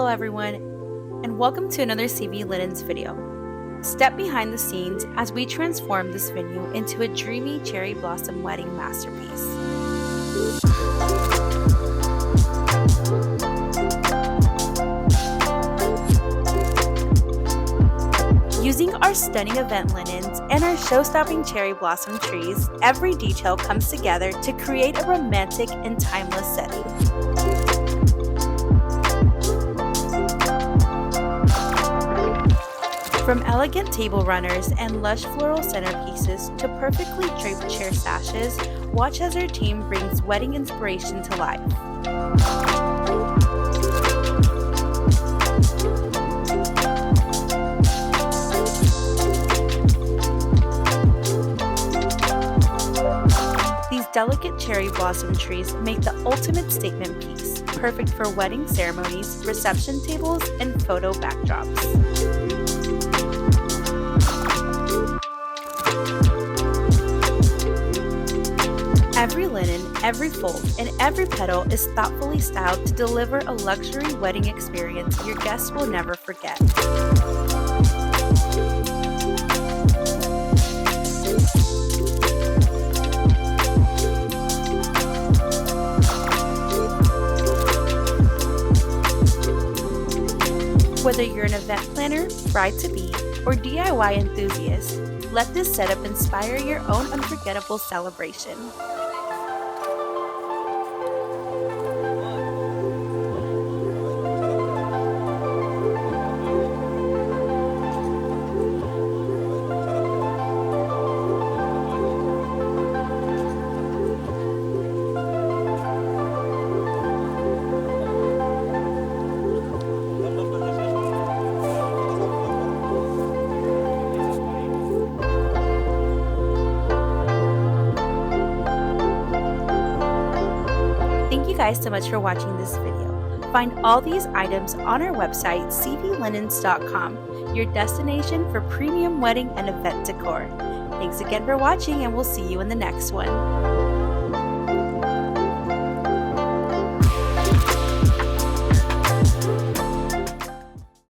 everyone, and welcome to another CV Linens video. Step behind the scenes as we transform this venue into a dreamy cherry blossom wedding masterpiece. Using our stunning event linens and our show-stopping cherry blossom trees, every detail comes together to create a romantic and timeless setting. From elegant table runners and lush floral centerpieces to perfectly draped chair sashes, watch as our team brings wedding inspiration to life. These delicate cherry blossom trees make the ultimate statement piece, perfect for wedding ceremonies, reception tables, and photo backdrops. Every linen, every fold, and every petal is thoughtfully styled to deliver a luxury wedding experience your guests will never forget. Whether you're an event planner, bride-to-be, or DIY enthusiast, let this setup inspire your own unforgettable celebration. Thank you guys so much for watching this video. Find all these items on our website, cvlinens.com, your destination for premium wedding and event decor. Thanks again for watching, and we'll see you in the next one.